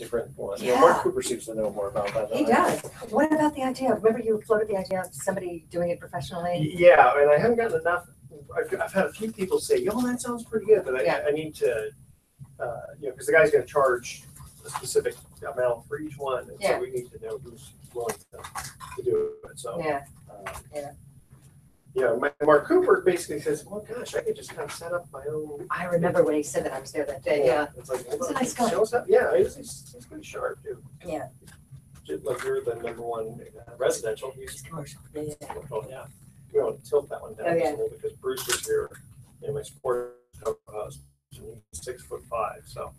different ones. Yeah. Mark Cooper seems to know more about that. He does. What about the idea? Remember you floated the idea of somebody doing it professionally? Yeah, and I haven't gotten enough. I've had a few people say, "Yo, that sounds pretty good," but Yeah. I need to, because the guy's going to charge a specific amount for each one, and Yeah. so we need to know who's willing to do it. So Yeah. yeah. Mark Cooper basically says, "Well, gosh, I could just kind of set up my own." I remember when he said that. I was there that day. Yeah. It's like, He's a nice guy. shows up. Yeah, he's pretty sharp too. Yeah. Just like you're the #1 residential. It's He's commercial. Yeah. oh yeah. We want to tilt that one down Oh, yeah. just a little because Bruce was here, my sport co-host, and he's 6'5", so.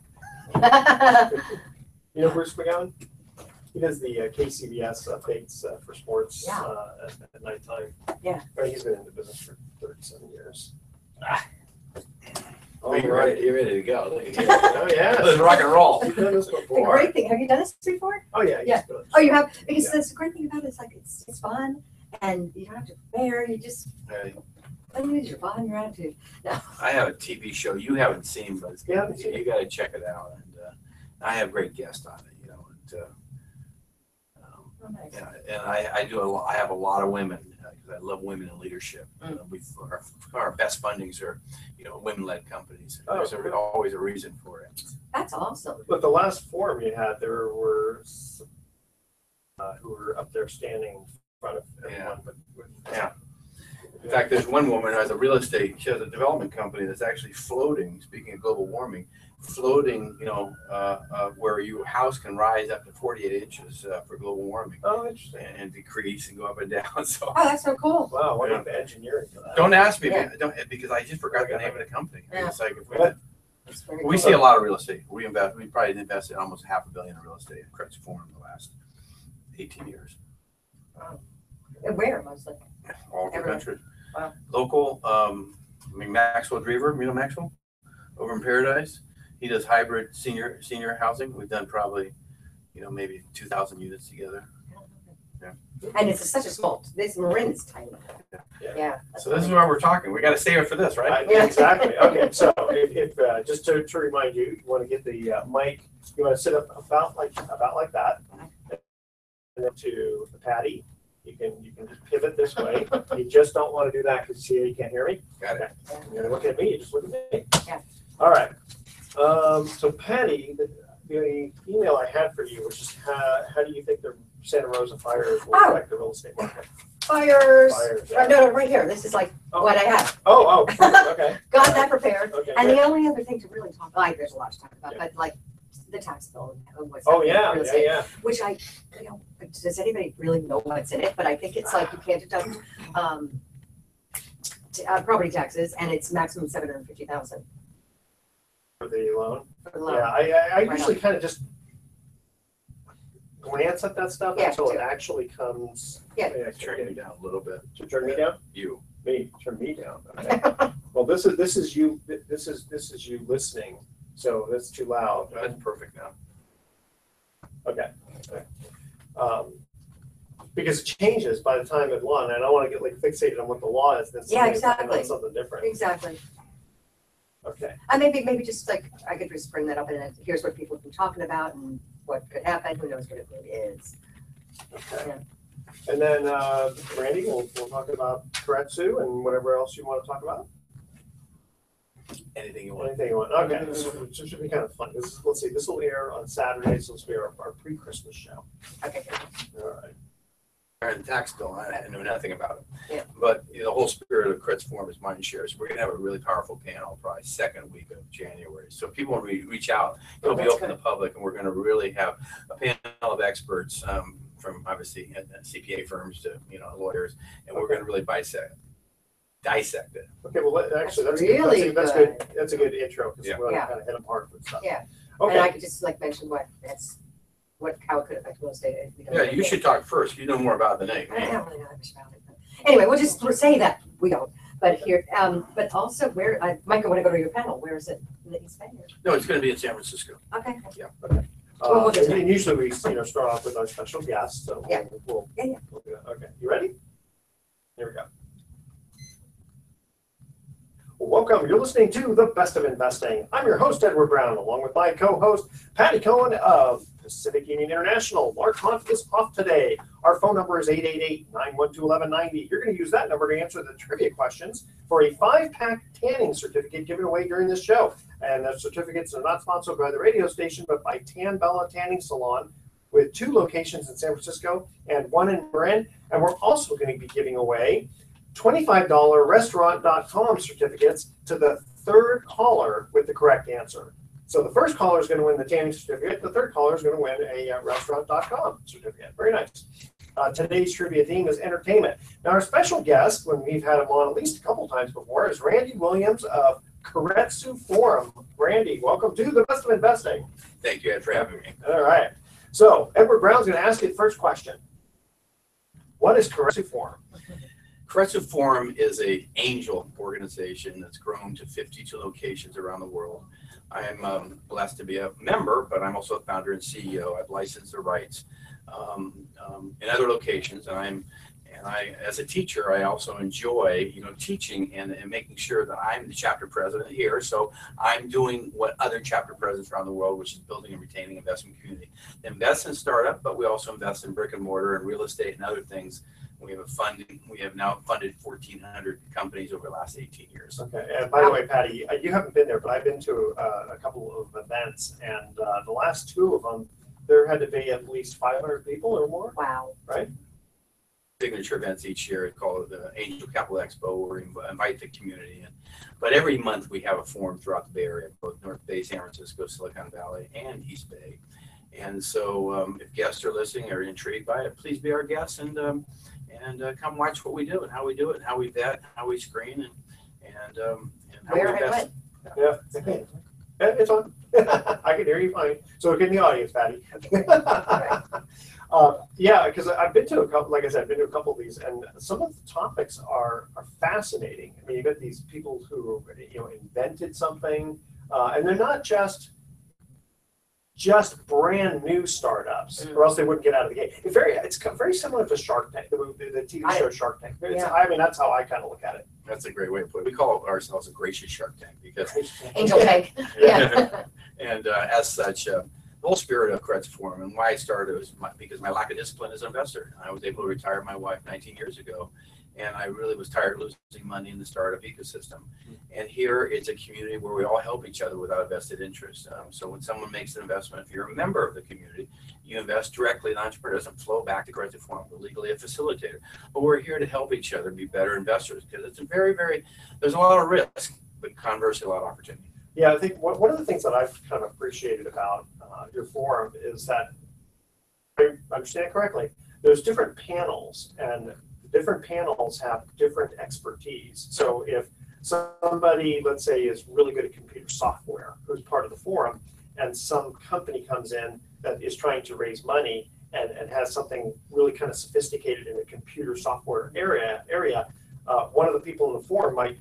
You know Bruce McGowan? He does the KCBS updates for sports at nighttime. Yeah. He's been in the business for 37 years. Oh, you're ready. You're ready to go. Look at you. Oh yeah. Let's rock and roll. You've done this The before. great thing, have you done this before? Oh yeah. Yeah. Done it. Oh, you have? Because Yeah. that's the great thing about it. It's like, it's fun and you don't have to prepare. You just, use your body, your attitude. No. I have a TV show you haven't seen, but it's Yeah, I haven't seen you got to check it out. And I have great guests on it, Oh, nice. and I do a lot. I have a lot of women because I love women in leadership. Our best fundings are, women-led companies. Oh, There's cool. always a reason for it. That's awesome. But the last forum you had, there were some, who were up there standing in front of everyone. Yeah. Yeah. In fact, there's one woman who has a real estate. She has a development company that's actually floating. Speaking of global warming, floating. Where your house can rise up to 48 inches for global warming. Oh, interesting. And decrease and go up and down. So Oh, that's so cool. Wow, what about the engineering for that? don't ask me Yeah. because I just forgot the name of the company. Yeah. It's like if That's very we cool. see a lot of real estate. We probably invested almost $500 million in real estate in Credit Forum in the last 18 years. And where mostly? All over the Everywhere. country. Wow. Local, Maxwell Drever, Maxwell, over in Paradise. He does hybrid senior housing. We've done probably, maybe 2,000 units together. And it's such a small, this Marin's tiny. Yeah. Yeah. So this is why we're talking. We got to save it for this, right? Yeah. Exactly. Okay, so if just to remind you, you want to get the mic, you want to sit up about like that, and then to the patty. You can just pivot this way. You just don't want to do that because you can't hear me. Got it. You're gonna look at me. You just look at me. Yeah. All right. So Patty, the email I had for you was just how do you think the Santa Rosa fires will affect the real estate market? Fires. Yeah. No, right here. This is like what I have. Oh, okay. Got that prepared. Okay. And the only other thing to really talk, there's a lot to talk about, but like the tax bill and what's Oh happening with real estate, yeah. which does anybody really know what's in it? But I think it's like you can't deduct property taxes, and it's maximum 750,000 For the loan. for the loan. Yeah, I Right usually on. kind of just glance at that stuff Yeah, until it too. actually comes. Yeah. Turn me down a little bit. To turn me down. You. Me, turn me down. Okay. Well, this is you. This is you listening. So that's too loud. That's perfect now. Okay. Because it changes by the time it law, and I don't want to get fixated on what the law is. Then Yeah, suddenly it's looking exactly. at something different. Exactly. Okay. And maybe just like I could just bring that up and here's what people have been talking about and what could happen. Who knows what it really is. Okay. Yeah. And then Randy, we'll talk about Keiretsu and whatever else you want to talk about. Anything you want. Anything you want. Okay, this should be kind of fun. Let's see, this will air on Saturday, so this will be our pre-Christmas show. Okay. All right. The tax bill, I know nothing about it. Yeah. But the whole spirit of Credit Forum is mind shares. We're going to have a really powerful panel probably second week of January. So if people want to reach out, it'll be open to the public, and we're going to really have a panel of experts from obviously CPA firms to lawyers, and we're going to really dissect it. Okay, well, actually, that's really good. That's a good intro because Yeah. we're Yeah. kind of hit them hard with stuff. Yeah. Okay. And I could just mention how it could affect real estate. If we don't Yeah, know you it. should talk first. You know more about it than me. I don't really know much about it. But anyway, we'll just say that we don't. But here, but also where, Mike, I want to go to your panel. Where is it? In the East Bay? No, it's going to be in San Francisco. Okay. Well, we'll just- and usually we start off with our special guests, so Yeah. we'll Yeah. do that. Okay, you ready? Here we go. Welcome. You're listening to The Best of Investing. I'm your host, Edward Brown, along with my co-host, Patty Cohen of Pacific Union International. Mark Hunt is off today. Our phone number is 888-912-1190. You're going to use that number to answer the trivia questions for a 5-pack tanning certificate given away during this show. And the certificates are not sponsored by the radio station, but by Tan Bella Tanning Salon, with 2 locations in San Francisco and 1 in Marin. And we're also going to be giving away $25 restaurant.com certificates to the 3rd caller with the correct answer. So the first caller is going to win the tanning certificate. The 3rd caller is going to win a restaurant.com certificate. Very nice. Today's trivia theme is entertainment. Now, our special guest, when we've had him on at least a couple times before, is Randy Williams of Keiretsu Forum. Randy, welcome to The Best of Investing. Thank you, Ed, for having me. All right. So Edward Brown's going to ask you the first question. What is Keiretsu Forum? Keiretsu Forum is an angel organization that's grown to 52 locations around the world. I'm blessed to be a member, but I'm also a founder and CEO. I've licensed the rights in other locations, and I, as a teacher, I also enjoy, teaching and making sure that I'm the chapter president here. So I'm doing what other chapter presidents around the world, which is building and retaining investment community. Invest in startup, but we also invest in brick and mortar and real estate and other things. We have now funded 1,400 companies over the last 18 years. Okay, and by the way, Patty, you haven't been there, but I've been to a couple of events, and the last 2 of them, there had to be at least 500 people or more. Wow. Right? Signature events each year called the Angel Capital Expo, where we invite the community in. But every month we have a forum throughout the Bay Area, both North Bay, San Francisco, Silicon Valley, and East Bay. And so if guests are listening or intrigued by it, please be our guests and come watch what we do and how we do it and how we vet, how we screen, and how Where we I invest. went. Yeah. It's on. I can hear you fine. So get in the audience, Patty. Yeah, because I've been to a couple, like I said, I've been to a couple of these, and some of the topics are fascinating. I mean, you got these people who invented something, and they're not just brand new startups, or else they wouldn't get out of the gate. It's very similar to Shark Tank, the TV show Shark Tank. I mean, that's how I kind of look at it. That's a great way to put it. We call ourselves a gracious Shark Tank because Angel Tank. Yeah. and as such, the whole spirit of Keiretsu Forum and why I started was because my lack of discipline as an investor. I was able to retire my wife 19 years ago, and I really was tired of losing money in the startup ecosystem. And here it's a community where we all help each other without a vested interest. So when someone makes an investment, if you're a member of the community, you invest directly in the entrepreneur. It doesn't flow back to Keiretsu Forum. We're legally a facilitator. But we're here to help each other be better investors because it's there's a lot of risk, but conversely, a lot of opportunity. Yeah, I think one of the things that I've kind of appreciated about your forum is that, if I understand correctly, there's different panels, and different panels have different expertise. So if somebody, let's say, is really good at computer software, who's part of the forum, and some company comes in that is trying to raise money and has something really kind of sophisticated in the computer software area, one of the people in the forum might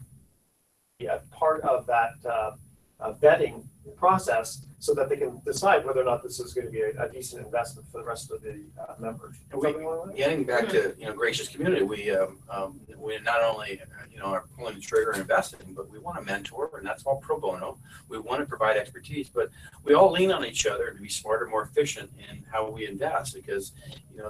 be a part of that vetting process so that they can decide whether or not this is going to be a decent investment for the rest of the members. Getting back to gracious community, we not only are pulling the trigger and investing, but we want to mentor, and that's all pro bono. We want to provide expertise, but we all lean on each other to be smarter, more efficient in how we invest because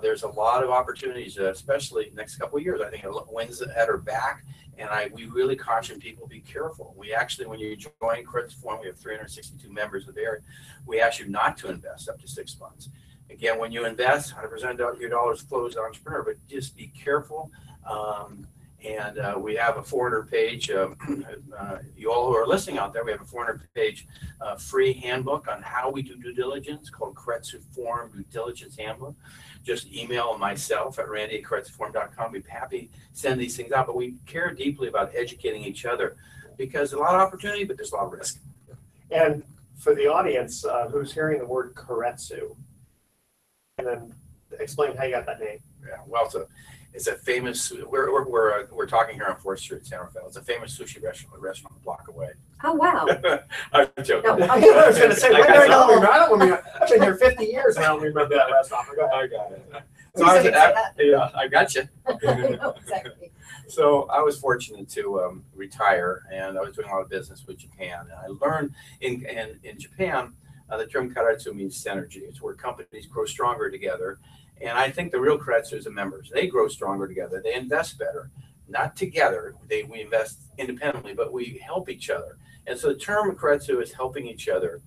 there's a lot of opportunities, especially next couple of years. I think winds at our back. And we really caution people, be careful. We actually, when you join Keiretsu Forum, we have 362 members of the area. We ask you not to invest up to 6 months. Again, when you invest, 100% of your dollars flows to entrepreneur, but just be careful. And we have a 400-page, you all who are listening out there, we have a 400-page free handbook on how we do due diligence called Keiretsu Forum Due Diligence Handbook. Just email myself at randy@keiretsuforum.com. We'd be happy to send these things out, but we care deeply about educating each other because there's a lot of opportunity, but there's a lot of risk. And for the audience who's hearing the word Keiretsu, and then explain how you got that name. Yeah, well, it's a famous. We're talking here on 4th Street, San Rafael. It's a famous sushi restaurant a block away. Oh, wow. I'm joking. No, I was going to say, I don't remember. I've been here 50 years and I don't remember that restaurant. Go ahead. I got it. So I got you. No, exactly. So I was fortunate to retire, and I was doing a lot of business with Japan. And I learned in Japan, the term karatsu means synergy. It's where companies grow stronger together. And I think the real Keiretsu is the members. They grow stronger together. They invest better, not together. We invest independently, but we help each other. And so the term Keiretsu is helping each other.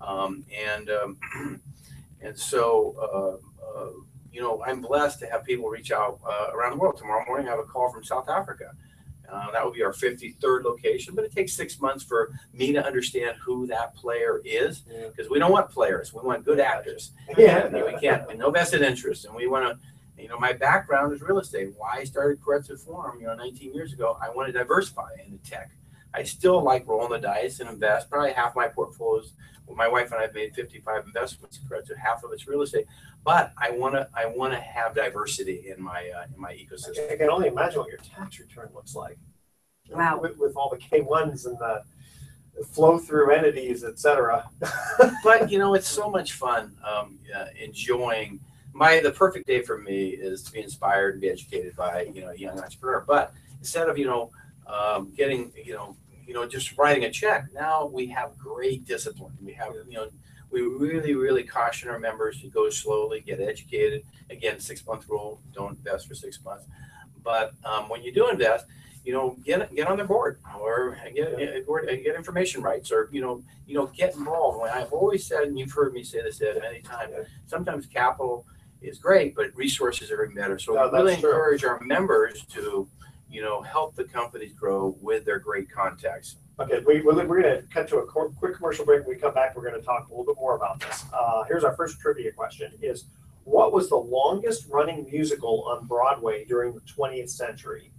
And so, you know, I'm blessed to have people reach out around the world. Tomorrow morning, I have a call from South Africa. That will be our 53rd location, but it takes 6 months for me to understand who that player is, because we don't want players. We want good actors. Yeah. And we can't, and no vested interest. And we want to, you know, my background is real estate. Why I started Keiretsu Forum, you know, 19 years ago, I want to diversify into tech. I still like rolling the dice and invest. Probably half my portfolios, well, my wife and I have made 55 investments in Keiretsu, half of it's real estate. But I want to have diversity in my ecosystem. I can only imagine what your tax return looks like. Wow. With all the K1s and the flow through entities, et cetera. But you know, it's so much fun enjoying. The perfect day for me is to be inspired and be educated by, you know, a young entrepreneur. But instead of, you know, getting, you know, just writing a check, now we have great discipline. We have, you know, we really caution our members to go slowly, get educated. Again, 6-month rule, don't invest for 6 months. But when you do invest, you know, get on their board, or get information rights, or you know, get involved. When I've always said, and you've heard me say this at many times, sometimes capital is great, but resources are even better. So we really encourage our members to, you know, help the companies grow with their great contacts. Okay, we're going to cut to a quick commercial break. When we come back, we're going to talk a little bit more about this. Here's our first trivia question: is what was the longest running musical on Broadway during the 20th century?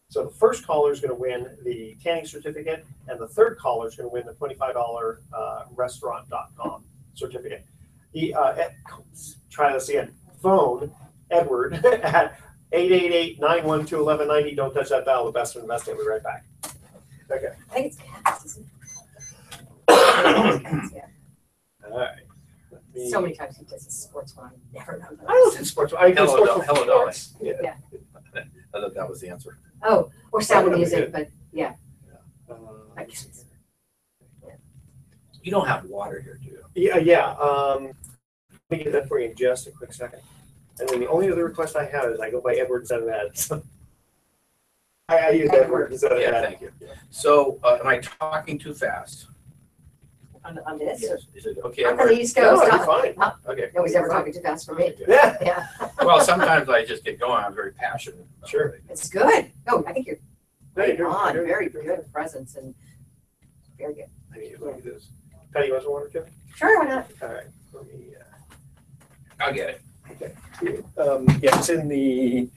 So the first caller is going to win the tanning certificate, and the third caller is going to win the $25 restaurant.com certificate. Try this again. Phone Edward at 888-912-1190. Don't touch that dial. The best of investing. We'll be right back. Okay. I think it's cats, isn't it? Cats, yeah. All right. So many times he does a sports one. I never know. I listen to sports. I do Hello, sports. Hello, Dolly. Yeah. I thought that was the answer. Oh, or sound That would be music, good. but yeah. Uh, I guess it's- You don't have water here, do you? Yeah. Let me get that for you in just a quick second. And then the only other request I have is I go by Edward instead of Ed. So I use Edward instead of Yeah, Ed. thank you. So, am I talking too fast? on this. Yes. Is it okay? I'm on the East No, Coast. you're fine. Okay. Nobody's ever talking too fast for me. Yeah, Yeah, Well, sometimes I just get going. I'm very passionate. about Sure. it. it's good. No, I think you're Very right on. good. Very good presence and very good. Thank you. Look at this. Patty, you want some water too? Sure, why not? All right. Let me, I'll get it. yeah, it's in the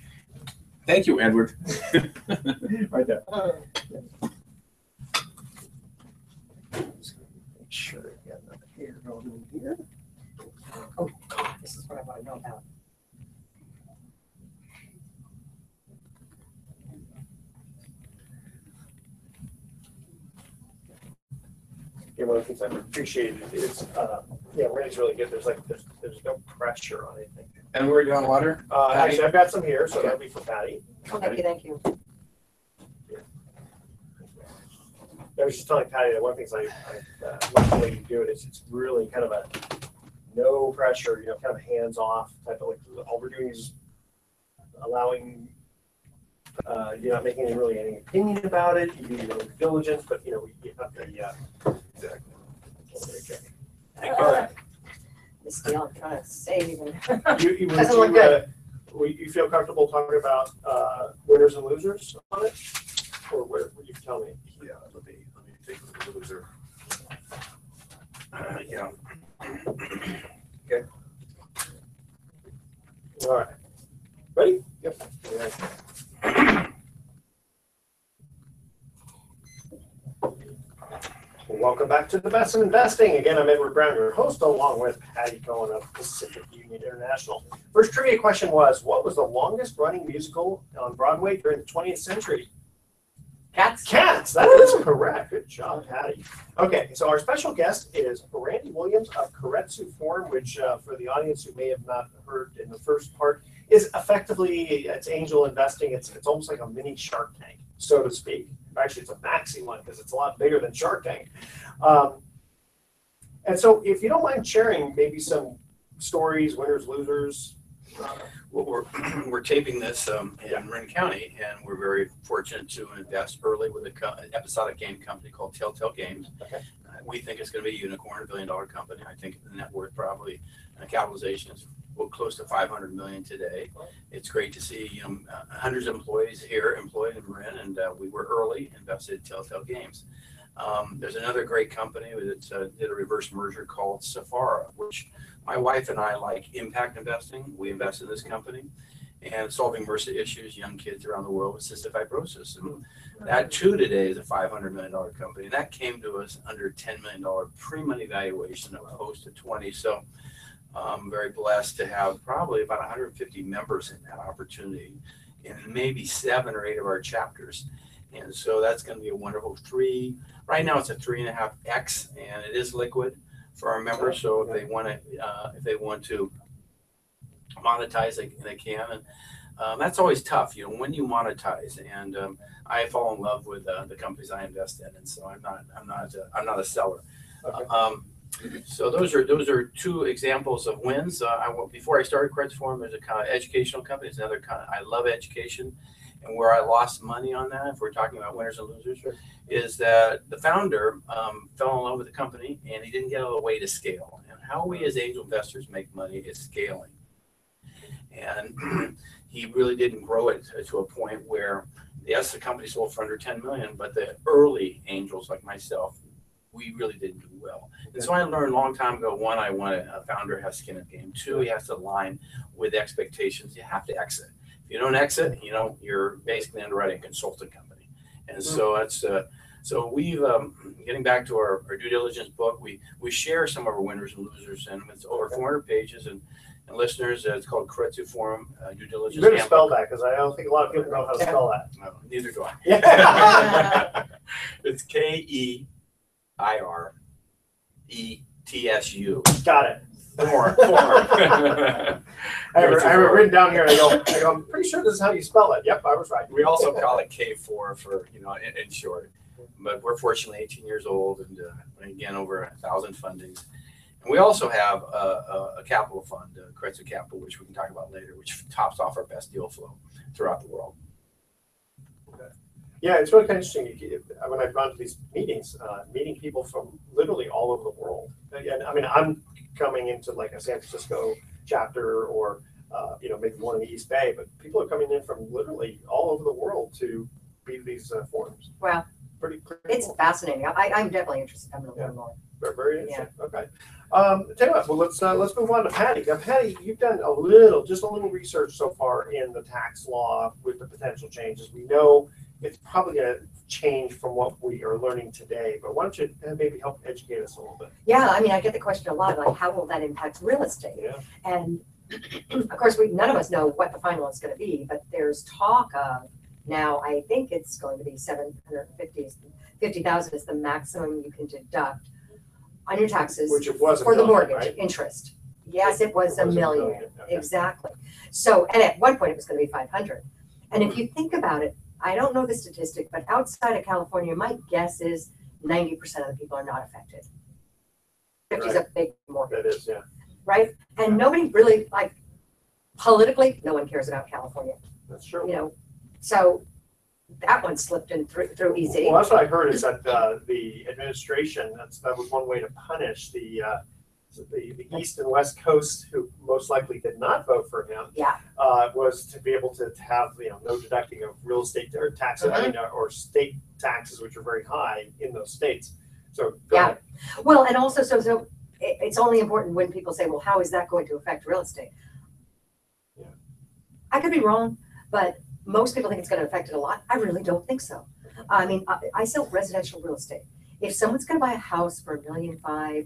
Thank you, Edward. right there. Make sure I got enough air going in here. Oh, this is what I want to know about. Yeah, one of the things I appreciate is, yeah, Randy's really good. There's no pressure on anything. And we're doing water? Actually, I've got some here, so that'll be for Patty. Oh, thank you. I was just telling Patty that one of the things I like the way you do it is it's really kind of a no pressure, you know, kind of hands off type of, like, all we're doing is allowing, you're not making any opinion about it. You do your own diligence, but you know, you have the, Exactly. all right. This deal I'm trying to save and You Doesn't look good. You feel comfortable talking about winners and losers on it, or what you can tell me? Yeah, let me take a loser. Yeah. All right. Ready? Yep. Welcome back to the Best in Investing. Again, I'm Edward Brown, your host, along with Patty Cohen of Pacific Union International. First trivia question was, what was the longest running musical on Broadway during the 20th century? Cats. Cats, that is correct. Good job, Patty. Okay, so our special guest is Randy Williams of Keiretsu Forum, which for the audience who may have not heard in the first part, is effectively, it's angel investing. It's almost like a mini Shark Tank, so to speak. Actually, it's a maxi one because it's a lot bigger than Shark Tank. And so if you don't mind sharing maybe some stories, winners, losers. Well, we're taping this in Marin County, and we're very fortunate to invest early with an episodic game company called Telltale Games. Okay. We think it's going to be a unicorn, $1 billion company. I think the net worth probably capitalization is close to $500 million today. It's great to see hundreds of employees here employed in Marin, and we were early invested in Telltale Games. There's another great company that did a reverse merger called Safara, which my wife and I like impact investing. We invest in this company and solving MRSA issues, young kids around the world with cystic fibrosis. And that too today is a $500 million company. And that came to us under $10 million pre-money valuation of close to 20. So I'm very blessed to have probably about 150 members in that opportunity in maybe 7 or 8 of our chapters. And so that's going to be a wonderful right now it's a 3.5x, and it is liquid for our members. So if they want to monetize, they can. And that's always tough, when you monetize. And I fall in love with the companies I invest in, and so I'm not a seller. Okay. So those are 2 examples of wins. Before I started Keiretsu Forum, there's a kind of educational company. It's another kind of, I love education. And where I lost money on that, if we're talking about winners and losers, is that the founder fell in love with the company and he didn't get out of the way to scale. And how we as angel investors make money is scaling. And he really didn't grow it to a point where, yes, the company sold for under 10 million, but the early angels like myself, we really didn't do well. And so I learned a long time ago, 1, I want a founder has skin in the game. 2, he has to align with expectations. You have to exit. If you don't exit, you're basically underwriting a consulting company. And so that's so we've getting back to our due diligence book, we share some of our winners and losers, and it's over 400 pages. And listeners, it's called Keiretsu Forum Due Diligence. You better spell that, because I don't think a lot of people know how to spell that. No, neither do I. Yeah. It's KEIRETSU. Got it. Forum. I have it written down here, and I go, I'm pretty sure this is how you spell it. Yep, I was right. We also call it K4 for, in short. But we're fortunately 18 years old, and again, over 1,000 fundings. And we also have a capital fund, Keiretsu Capital, which we can talk about later, which tops off our best deal flow throughout the world. Okay. Yeah, it's really kind of interesting. When I've gone to these meetings, meeting people from literally all over the world. And I mean, I'm coming into like a San Francisco chapter, or maybe one in the East Bay, but people are coming in from literally all over the world to be these forums. Wow. Pretty It's cool. fascinating. I'm definitely interested in coming to learn more. Very, very interesting. Okay. Tell you what, well, let's move on to Patty. Now, Patty, you've done just a little research so far in the tax law with the potential changes. We know it's probably going to change from what we are learning today, but why don't you maybe help educate us a little bit? Yeah, I mean, I get the question a lot, like, how will that impact real estate? Yeah. And of course, none of us know what the final is going to be, but there's talk of now, I think it's going to be 50,000 is the maximum you can deduct on your taxes Which it was for the mortgage right? interest. Yes, it was a million. Okay. Exactly. So, and at one point it was going to be 500. And if you think about it, I don't know the statistic, but outside of California, my guess is 90% of the people are not affected. 50 is a big mortgage. That is, yeah. Right? And nobody really, politically, no one cares about California, That's true. So that one slipped in through easy. Well, that's what I heard is that the administration, that was one way to punish the East and West Coast, who most likely did not vote for him, Yeah. Was to be able to have no deducting of real estate or taxes, or state taxes, which are very high in those states. So go ahead. Well, and also, so it's only important when people say, well, how is that going to affect real estate? Yeah. I could be wrong, but most people think it's going to affect it a lot. I really don't think so. I mean, I sell residential real estate. If someone's going to buy a house for $1.5 million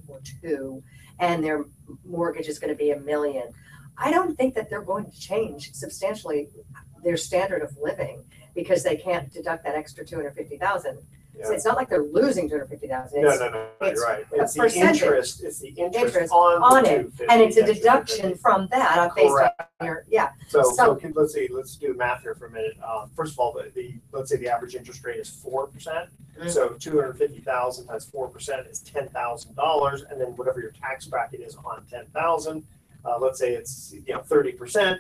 or $2 million, and their mortgage is going to be $1 million, I don't think that they're going to change substantially their standard of living because they can't deduct that extra 250,000. So Yeah. it's not like they're losing 250,000. No, It's no, no, it's you're right. a It's the percentage. interest, it's the interest Interest on on the it, 250, and it's a extra deduction 250. from that based on Correct. your, yeah. So So- let's see, let's do the math here for a minute. First of all, let's say the average interest rate is 4%. Mm. So 250,000 times 4% is $10,000, and then whatever your tax bracket is on 10,000, let's say it's 30%,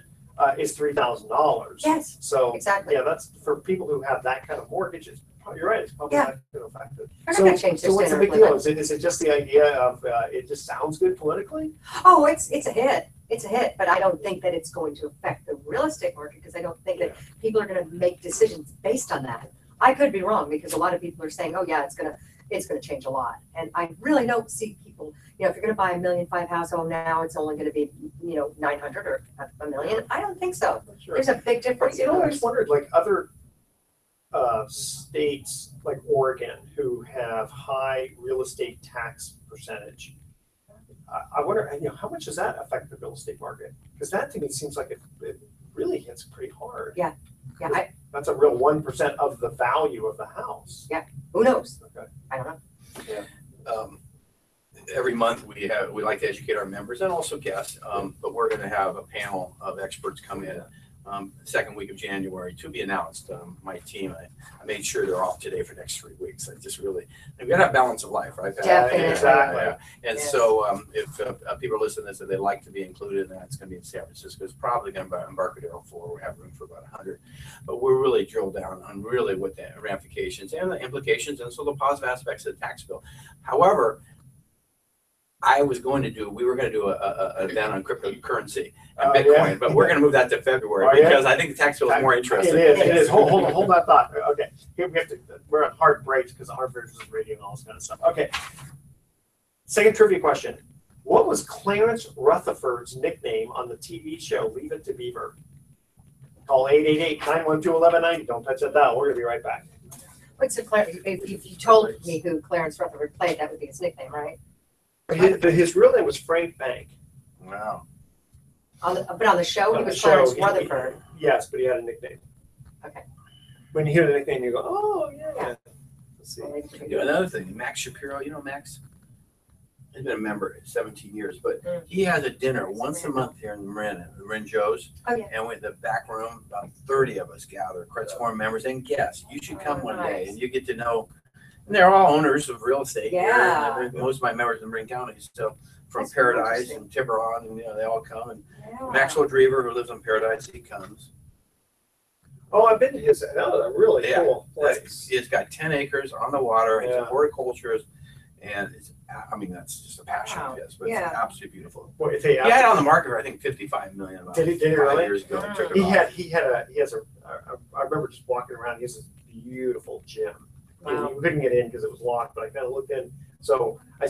is $3,000. Yes, So exactly. yeah, that's for people who have that kind of mortgage. You're right. It's probably Yeah. not going to affect it. They're not gonna change their So what's the standard big of deal? living. Is it just the idea of it just sounds good politically? Oh, it's a hit. It's a hit, but I don't think that it's going to affect the real estate market because I don't think that people are going to make decisions based on that. I could be wrong because a lot of people are saying, "Oh yeah, it's going to change a lot," and I really don't see people. If you're going to buy $1.5 million house home now, it's only going to be 900 or $1 million. I don't think so. Sure. There's a big difference. I always wondered, like other states like Oregon who have high real estate tax percentage. I wonder, how much does that affect the real estate market? Because that to me seems like it really hits pretty hard. Yeah, That's a real 1% of the value of the house. who knows? Okay. I don't know. Every month we like to educate our members and also guests, but we're going to have a panel of experts come in second week of January to be announced. My team, I made sure they're off today for the next 3 weeks. I just really, we got to have balance of life, right? Definitely. Exactly. And Yes. so if people are listening to this and they'd like to be included, then it's going to be in San Francisco. It's probably going to be Embarcadero 4. We have room for about 100. But we're really drilled down on really what the ramifications and the implications and so the positive aspects of the tax bill. However, we were going to do an event on cryptocurrency and Bitcoin, yeah. but we're going to move that to February Oh, yeah? because I think the tax bill is more interesting. It is. Hold that thought. Okay. Here we have to, we're on hard breaks because the hard version is radio and all this kind of stuff. Okay. Second trivia question. What was Clarence Rutherford's nickname on the TV show Leave It to Beaver? Call 888-912-1190. Don't touch that dial. We're going to be right back. Wait, so if you told me who Clarence Rutherford played, that would be his nickname, right? His real name was Frank Bank. Wow. But on the show, he On the was show, Clarence he- Rutherford. Yes, but he had a nickname. Okay. When you hear the nickname, you go, oh, yeah. Yeah. Let's see. Another thing, Max Shapiro, Max? He's been a member 17 years, but Mm. he has a dinner once a month here in Marin Joe's. Oh, yeah. And with the back room, about 30 of us gather, Credit Forum members and guests. You should come one day Nice. and you get to know, and they're all owners of real estate here. Yeah. And most of my members in Marin County, so from That's very Paradise interesting. and Tiburon, and they all come. And Yeah. Maxwell Drever, who lives in Paradise, he comes. Oh, I've been to his, a really Yeah. cool place. It's got 10 acres on the water. It's Yeah. a horticulture, and that's just a passion Wow. of his. But Yeah. it's absolutely beautiful. Boy, He had it on the market for I think 55 million. About Did he 5 really? years ago. and took it He off. has a, I remember just walking around, he has this beautiful gym. Wow. We couldn't get in because it was locked, but I kind of looked in. So I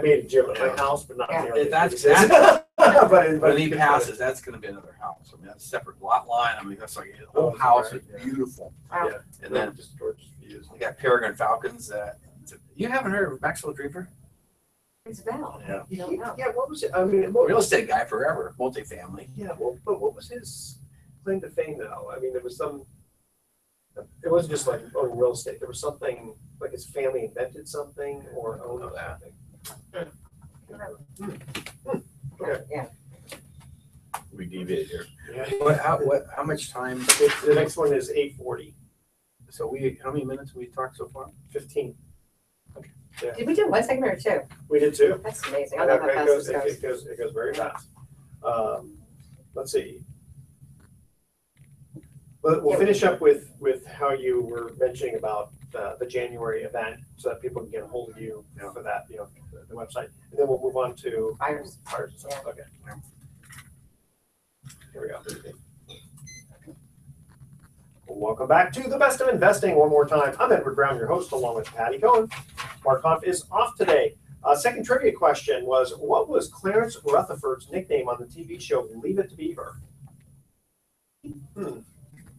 made a gym at my house, but not Yeah. nearly. That's- but When he passes, that's going to be another house. I mean, that's a separate lot line. I mean, that's like the whole house is Yeah. beautiful. Wow. Yeah. And then just gorgeous views. we got Peregrine Falcons. You haven't heard of Maxwell Drever? It's Val. Yeah. Yeah, what was it? I mean, what Real was, estate guy forever, multifamily. yeah, but what was his claim to fame though? I mean, there was it wasn't just like owning real estate. There was something, like his family invented something or owned something. Yeah. We deviate here. Yeah. How much time? The next one is 8:40, So how many minutes have we talked so far? 15. Did we do one segment or two? We did too. That's amazing. I love how It fast goes, this goes. it goes very fast. Let's see. We'll Yeah. finish up with how you were mentioning about the January event so that people can get a hold of you for that, the website. And then we'll move on to Fires. fires and stuff. Okay. Here we go. Welcome back to the best of investing one more time. I'm Edward Brown, your host, along with Patty Cohen. Mark Huff is off today. Second trivia question was, what was Clarence Rutherford's nickname on the TV show Leave It to Beaver?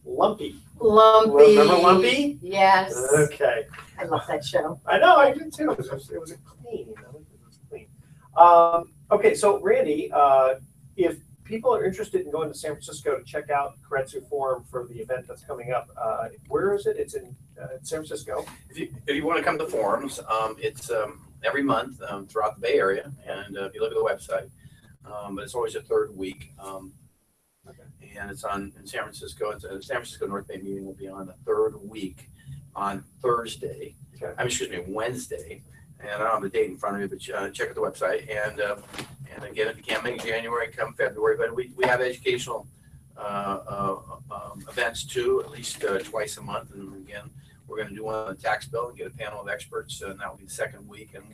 Lumpy. Lumpy. Remember Lumpy? Yes. Okay. I love that show. I know, I did too. It was a clean. I like it was clean. Okay, so Randy, if people are interested in going to San Francisco to check out Keiretsu Forum for the event that's coming up, where is it? It's in San Francisco. If you want to come to forums, it's every month throughout the Bay Area, and if you look at the website, but it's always the third week. And it's in San Francisco. It's a San Francisco North Bay meeting will be on the third week on Thursday. Okay. Wednesday. And I don't have the date in front of me, but check out the website. And again, if you can't make January, come February. But we have educational events too, at least twice a month. And again, we're going to do one on the tax bill and get a panel of experts, and that will be the second week. And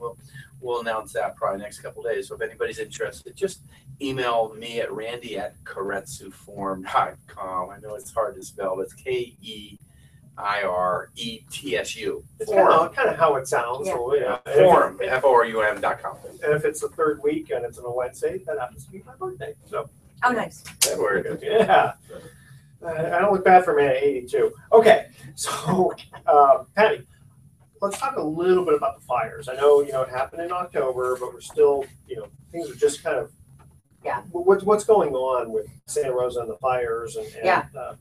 we'll announce that probably next couple of days. So if anybody's interested, just email me at randy@keiretsuforum.com. I know it's hard to spell, but it's KEIRETSU. It's kind of how it sounds. Yeah. So, yeah. Forum, FORUM.com. And if it's the third week and it's on a Wednesday, that happens to be my birthday. So Oh, nice. Very good. yeah, I don't look bad for a man at 82. Okay, so Patty, let's talk a little bit about the fires. I know it happened in October, but we're still things are just kind of What's going on with Santa Rosa and the fires and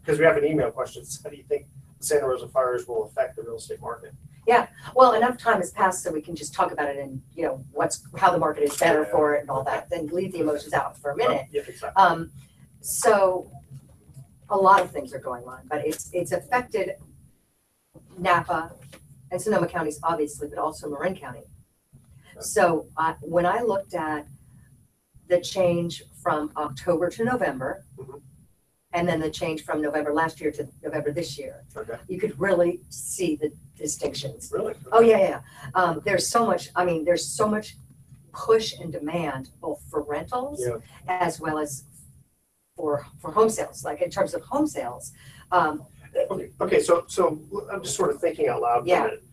because we have an email question. How do you think the Santa Rosa fires will affect the real estate market? Well, enough time has passed so we can just talk about it and how the market is better for it and all that. Then leave the emotions out for a minute. Yeah, exactly. So a lot of things are going on, but it's affected Napa and Sonoma counties, obviously, but also Marin County. So when I looked at the change from October to November, and then the change from November last year to November this year, you could really see the distinctions. Really? Oh, yeah. There's so much push and demand both for rentals as well as for home sales. Like in terms of home sales. Okay. So I'm just sort of thinking out loud for a minute.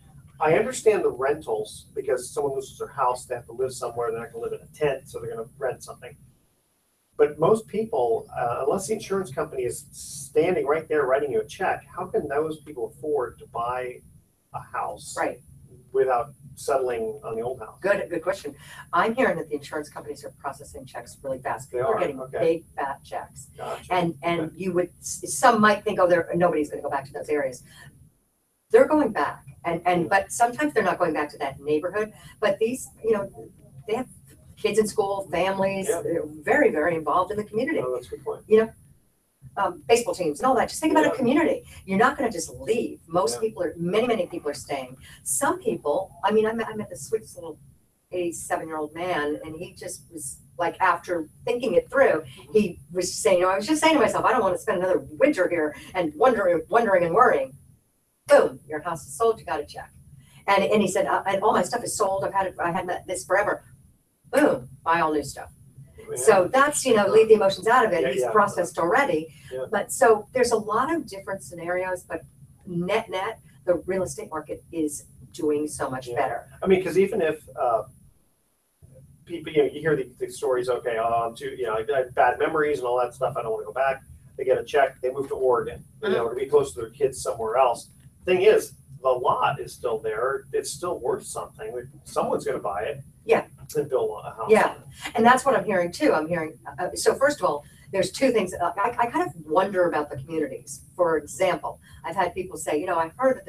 I understand the rentals because someone loses their house, they have to live somewhere, they're not going to live in a tent, so they're going to rent something. But most people, unless the insurance company is standing right there writing you a check, how can those people afford to buy a house without settling on the old house? Good question. I'm hearing that the insurance companies are processing checks really fast. People are getting big fat checks. Gotcha. And some might think, nobody's going to go back to those areas. They're going back, but sometimes they're not going back to that neighborhood. But these, they have kids in school, families. They're very, very involved in the community. Oh, that's a good point. Baseball teams and all that. Just think about a community. You're not going to just leave. Many people are staying. Some people, I met this sweetest little 87-year-old man, and he just was like, after thinking it through, he was saying, I was just saying to myself, I don't want to spend another winter here and wondering and worrying. Boom, your house is sold, you got a check. And he said, and all my stuff is sold. I had this forever. Boom, buy all new stuff. Yeah. So that's, leave the emotions out of it. He's processed already. Yeah. But so there's a lot of different scenarios, but net, the real estate market is doing so much better. Because even if people, you hear the stories, I have bad memories and all that stuff, I don't want to go back. They get a check, they move to Oregon, to be close to their kids somewhere else. Thing is, the lot is still there. It's still worth something. Someone's going to buy it. Yeah. And build a house. Yeah. And that's what I'm hearing too. I'm hearing, so first of all, there's two things. I kind of wonder about the communities. For example, I've had people say, I've heard that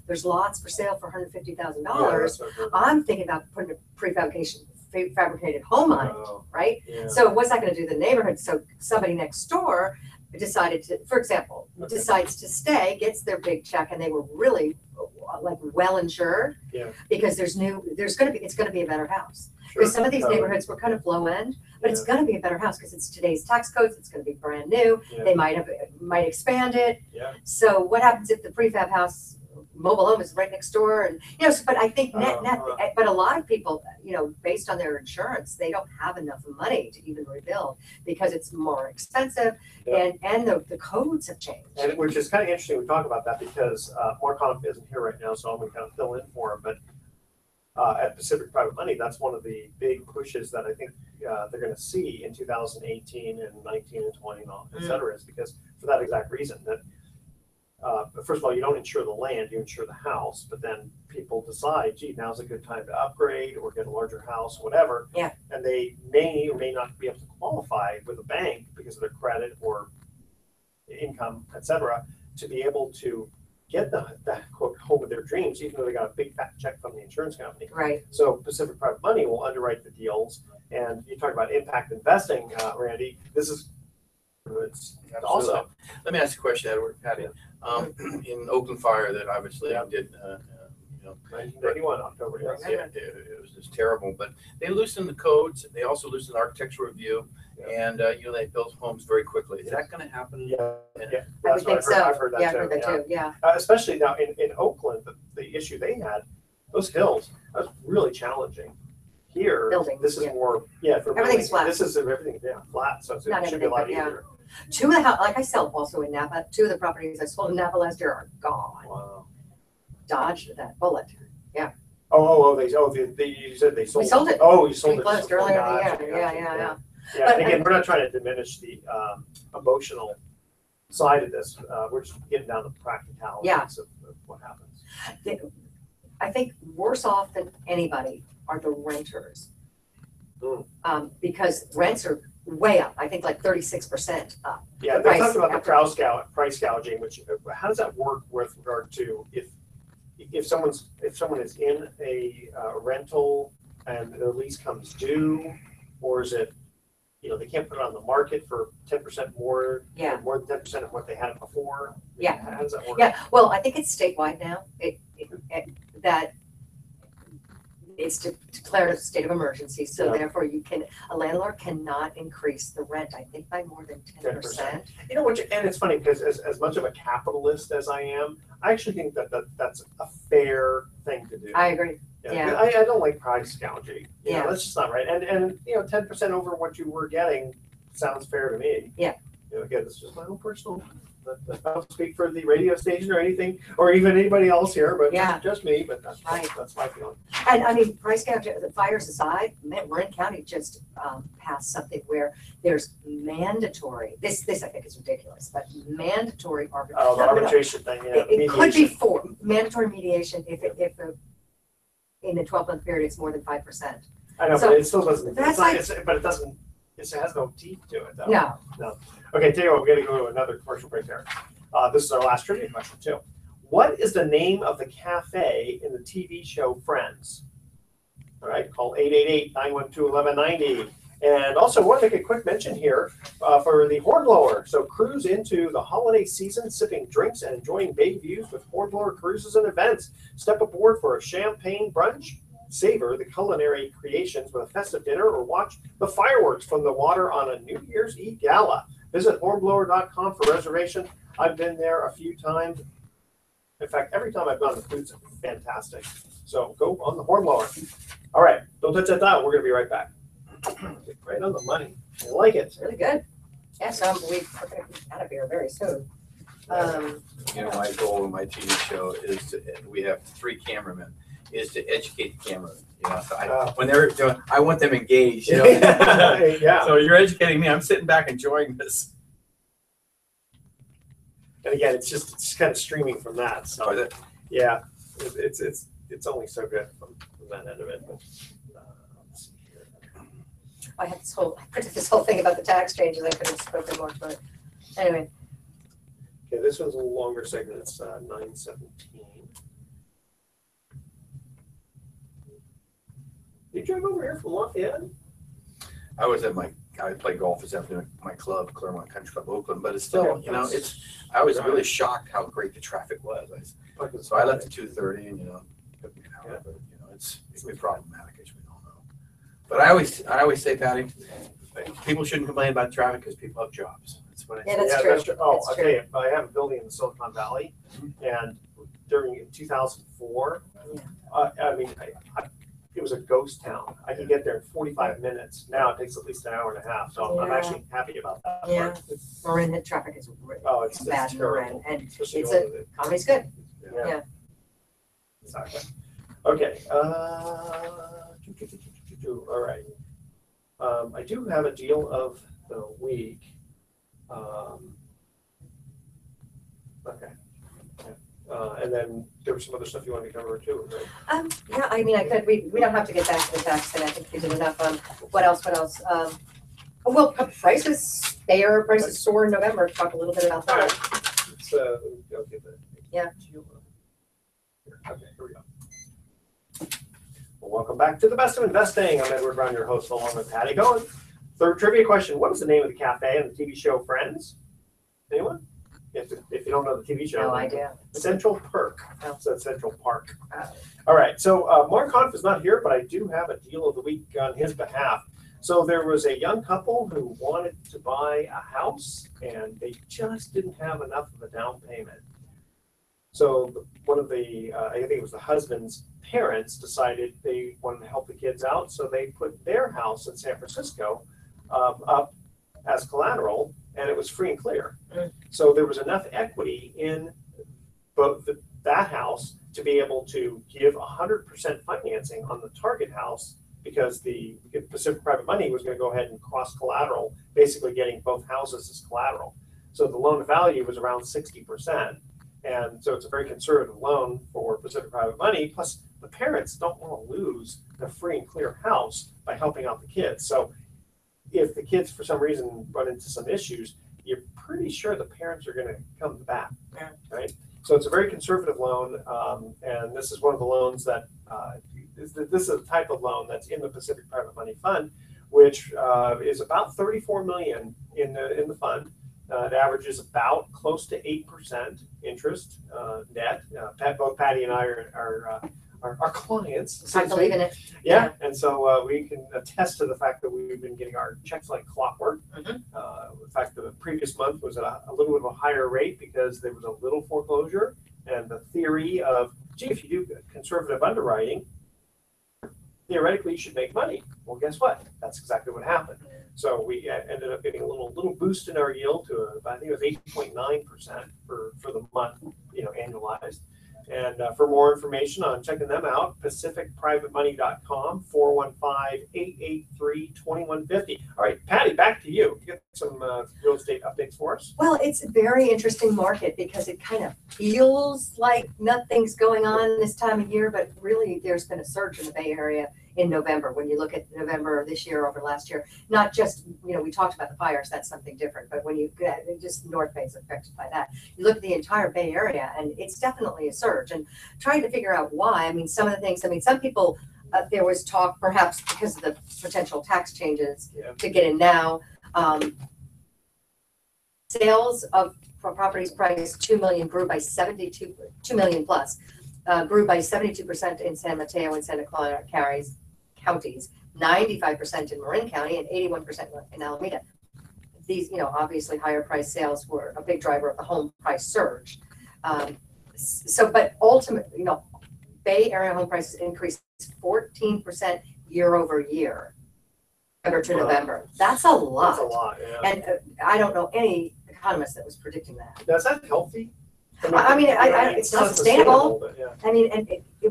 there's lots for sale for $150,000. I'm thinking about putting a prefabricated home on it, right? Yeah. So what's that going to do to the neighborhood? So somebody next door decided to, for example, decides to stay, gets their big check, and they were really well insured because it's going to be a better house. Because some of these neighborhoods were kind of low end, but it's going to be a better house because it's today's tax codes. It's going to be brand new. They might expand it. So what happens if the prefab house mobile home is right next door? And but I think but a lot of people, based on their insurance, they don't have enough money to even rebuild because it's more expensive and the codes have changed. And which is kind of interesting we talk about that because Mark Conniff isn't here right now, so I'm going to kind of fill in for him. But at Pacific Private Money, that's one of the big pushes that I think they're going to see in 2018 and 19 and 20 and all, et cetera, is because for that exact reason that first of all, you don't insure the land, you insure the house, but then people decide, gee, now's a good time to upgrade or get a larger house, whatever. Yeah. And they may or may not be able to qualify with a bank because of their credit or income, et cetera, to be able to get that quote home of their dreams, even though they got a big fat check from the insurance company. Right. So Pacific Private Money will underwrite the deals. And you talk about impact investing, Randy. This is it's also. Let me ask you a question, Edward, Patty. In Oakland Fire, that obviously Yeah. did, 1991 October. Yes. yeah, it was just terrible. But they loosened the codes. They also loosened architectural review, Yeah. and they built homes very quickly. Is that going to happen? Yeah, I that's would what think so. I've heard that Yeah, I too. heard that yeah. too, yeah. Especially now in Oakland, the issue they had, those hills, that was really challenging. Here, Building, this is yeah. more, for Everything's building, flat. This is everything, flat, so it Not should be a lot everything, but easier. Two of the like I sell also in Napa. Two of the properties I sold in Napa last year are gone. Wow. Dodged that bullet. You said they sold. We sold it. Oh, you sold We it. closed earlier in the Gotcha, year. gotcha, Yeah. Yeah, But- and again, we're not trying to diminish the emotional side of this. We're just getting down to practicalities of what happens. I think worse off than anybody are the renters. Because rents are way up. I think like 36% up. Yeah, The they're price talking about the after- price gouging, which how does that work with regard to if someone is in a rental and their lease comes due, or is it they can't put it on the market for 10% more, Yeah. more than 10% of what they had before? Yeah. How does that work? Yeah, well, I think it's statewide now. That it's declared a state of emergency, so Yeah. therefore a landlord cannot increase the rent, I think by more than 10%. You know what? And it's funny because as much of a capitalist as I am, I actually think that's a fair thing to do. I agree. Yeah. I don't like price gouging. Yeah. That's just not right. And 10% over what you were getting sounds fair to me. Yeah. Again, this is just my own personal. I don't speak for the radio station or anything, or even anybody else here, but Yeah. just me. But that's Right. that's my feeling. And I mean, price gouging, the fires aside, Marin County just passed something where there's mandatory, this I think is ridiculous, but mandatory arbitration. Oh, the arbitration thing. Yeah. It could be mediation. mandatory mediation if in a 12-month period, it's more than 5%. I know, so but it still doesn't. that's But it doesn't. It has no teeth to it, though. No, Okay, tell you what, we're gonna go to another commercial break there. This is our last trivia question too. What is the name of the cafe in the TV show Friends? All right, call 888-912-1190. And also, I want to make a quick mention here for the Hornblower. So cruise into the holiday season, sipping drinks and enjoying bay views with Hornblower cruises and events. Step aboard for a champagne brunch. Savor the culinary creations with a festive dinner or watch the fireworks from the water on a New Year's Eve gala. Visit hornblower.com for reservation. I've been there a few times. In fact, every time I've gone, the food's fantastic. So go on the Hornblower. All right, don't touch that dial. We're going to be right back. Right on the money. I like it. it's really good. Yeah, so we're going to be out of here very soon. My goal in my TV show is we have 3 cameramen, is to educate the cameramen. So when they're doing, I want them engaged. Yeah. So you're educating me. I'm sitting back enjoying this. And again, it's kind of streaming from that. So So that, yeah, it's only so good from that end of it. But, let's see here. I printed this whole thing about the tax changes. I could have spoken more, but anyway. Okay, this one's a little longer segment. It's 9:17. You drive over here from Lafayette? I play golf this afternoon at my club, Claremont Country Club, Oakland, but it's still, I was really shocked how great the traffic was. So I left at 2:30 and, took me an hour, but, it's problematic, as we all know. But I always say, Patty, people shouldn't complain about traffic because people have jobs. That's what I Yeah, say. that's true. Oh, That's I'll true. tell you, I have a building in the Silicon Valley, and during 2004, it was a ghost town. I could get there in 45 minutes. Now it takes at least an hour and a half, so I'm Yeah. actually happy about that. Yeah. part. Marin, the traffic is really Oh, it's bad in Marin, terrible. and Especially it's going to comedy's good. Yeah. Exactly. Okay. All right. I do have a deal of the week. Okay. Yeah. And then there was some other stuff you wanted to cover too, right? Yeah, I mean, I could, we don't have to get back to the tax thing, I think we did enough. What else? Well, prices, Bay Area prices soar in November, talk a little bit about All that. right, let's, go get the. Yeah. Okay, here we go. Well, welcome back to the Best of Investing. I'm Edward Brown, your host, along with Patty Cohen. Third trivia question: what is the name of the cafe and the TV show Friends? Anyone? If you don't know the TV show, No idea. Central Perk. Oh. So it's Central Park. Oh. All right. So Mark Conf is not here, but I do have a deal of the week on his behalf. So there was a young couple who wanted to buy a house, and they just didn't have enough of a down payment. So one of the, I think it was the husband's parents, decided they wanted to help the kids out, so they put their house in San Francisco up as collateral, and it was free and clear. Mm. So there was enough equity in both that house to be able to give 100% financing on the target house, because the Pacific Private Money was going to go ahead and cross collateral, basically getting both houses as collateral. So the loan to value was around 60%. And so it's a very conservative loan for Pacific Private Money. Plus, the parents don't want to lose the free and clear house by helping out the kids. So if the kids, for some reason, run into some issues, you're pretty sure the parents are going to come back, right? So it's a very conservative loan, and this is one of the loans that this is a type of loan that's in the Pacific Private Money Fund, which is about 34 million in the fund. It averages about close to 8% interest net. Both Patty and I are clients. I believe in it. Yeah, and so we can attest to the fact that we've been getting our checks like clockwork. Mhm. In fact, the previous month was at a little bit of a higher rate because there was a little foreclosure, and the theory of, gee, if you do conservative underwriting, theoretically you should make money. Well, guess what? That's exactly what happened. So we ended up getting a little boost in our yield to, I think it was 8.9% for the month, annualized. And for more information on checking them out, pacificprivatemoney.com, 415-883-2150. All right, Patty, back to you. You got some real estate updates for us? Well, it's a very interesting market because it kind of feels like nothing's going on this time of year, but really there's been a surge in the Bay Area in November. When you look at November of this year over last year, not just, we talked about the fires, that's something different, but when you just North Bay is affected by that. You look at the entire Bay Area and it's definitely a surge, and trying to figure out why. I mean, some of the things, some people, there was talk perhaps because of the potential tax changes to get in now. Sales of properties priced $2 million grew by 2 million plus, grew by 72% in San Mateo and Santa Clara counties, 95% in Marin County, and 81% in Alameda. These, obviously higher price sales were a big driver of the home price surge. But ultimately, Bay Area home prices increased 14% year over year, November to November. That's a lot. That's a lot, yeah. And I don't know any economist that was predicting that. Now, is that healthy? It's not sustainable. But yeah.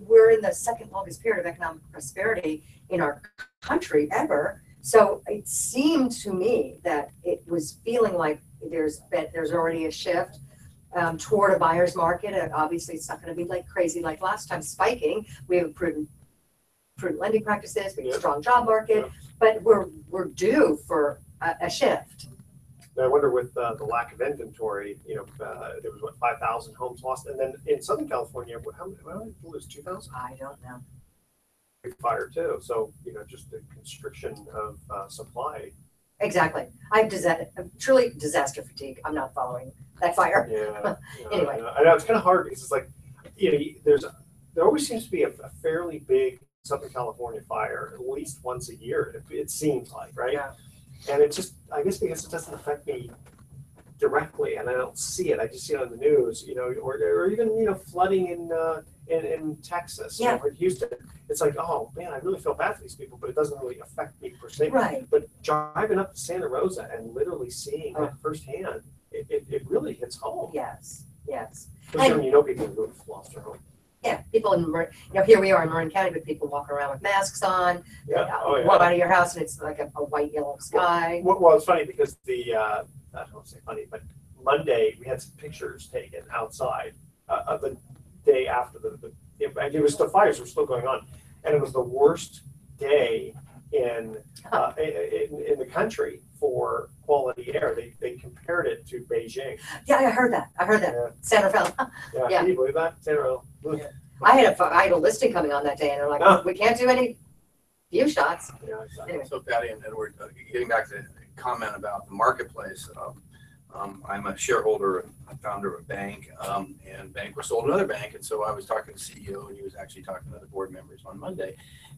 We're in the second longest period of economic prosperity in our country ever. So it seemed to me that it was feeling like there's already a shift toward a buyer's market. And obviously, it's not going to be like crazy like last time spiking. We have prudent lending practices. We have a strong job market, but we're due for a shift. I wonder with the lack of inventory, there was 5,000 homes lost, and then in Southern California, how many people lose? 2,000? I don't know. Fire too. So just the constriction of supply. Exactly. I'm truly disaster fatigue. I'm not following that fire. Yeah. Anyway. I know it's kind of hard because it's like, there always seems to be a fairly big Southern California fire at least once a year. It seems like, right? Yeah. And it just, I guess because it doesn't affect me directly and I don't see it, I just see it on the news, or even, flooding in Texas, or Houston. It's like, oh man, I really feel bad for these people, but it doesn't really affect me per se. Right. But driving up to Santa Rosa and literally seeing it firsthand, it really hits home. Yes. Especially when people who have lost their home. Yeah, people in here we are in Marin County, but people walk around with masks on. Walk out of your house and it's like a white, yellow sky. Well, it's funny because I don't want to say funny, but Monday we had some pictures taken outside the day after it was the fires were still going on, and it was the worst day in the country for quality air. They compared it to Beijing. Yeah, I heard that. Yeah. Santa Fe. Yeah, Yeah. can you believe that? Zero. I had a listing coming on that day, and they're like, Oh. we can't do any view shots. Yeah, exactly. Anyway. So Patty and Edward, getting back to the comment about the marketplace, I'm a shareholder and founder of a bank, and bank was sold to another bank. And so I was talking to the CEO, and he was actually talking to other board members on Monday.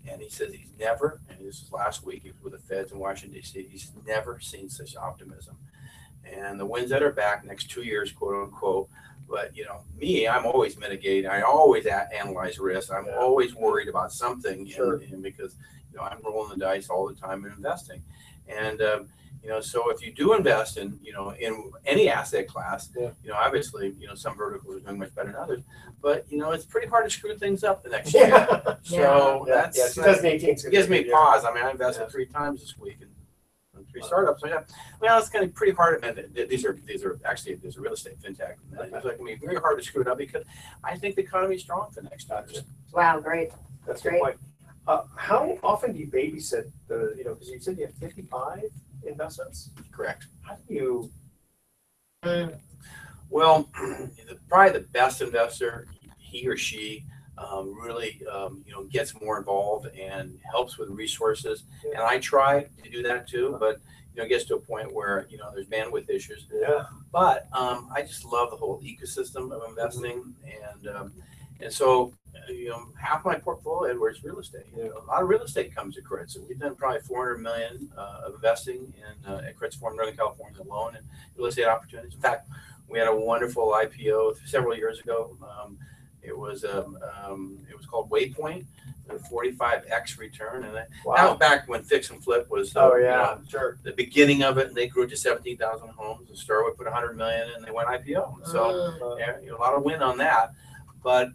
And he says he's never, and this was last week, he was with the feds in Washington, D.C., he's never seen such optimism. And the winds that are back next 2 years, quote unquote. But, me, I'm always mitigating. I always analyze risk. I'm always worried about something. Sure. And because, I'm rolling the dice all the time in investing. And, so if you do invest in any asset class, obviously, some verticals are doing much better than others, but, it's pretty hard to screw things up the next year. Yeah. So Yeah, that's, 2018 is it gives me gonna be pause. I mean, I invested Yeah. 3 times this week in 3 startups. So it's going to be pretty hard. And these are actually, there's a real estate fintech. And it's going to be very hard to screw it up because I think the economy is strong for next year. Gotcha. Wow, great. That's a good Great. point. How often do you babysit because you said you have 55 investments? Correct. How do you? Well, probably the best investor, he or she really, gets more involved and helps with resources. And I try to do that too, but, it gets to a point where, there's bandwidth issues. Yeah. But I just love the whole ecosystem of investing. And so, half my portfolio, Edward's real estate. A lot of real estate comes to Critz. So we've done probably $400 million of investing at Critz Forum, Northern California alone, in real estate opportunities. In fact, we had a wonderful IPO several years ago. It was called Waypoint, a 45x return, and that was back when fix and flip was Sure. the beginning of it, and they grew to 17,000 homes. And Starwood put 100 million, and they went IPO. So a lot of win on that. But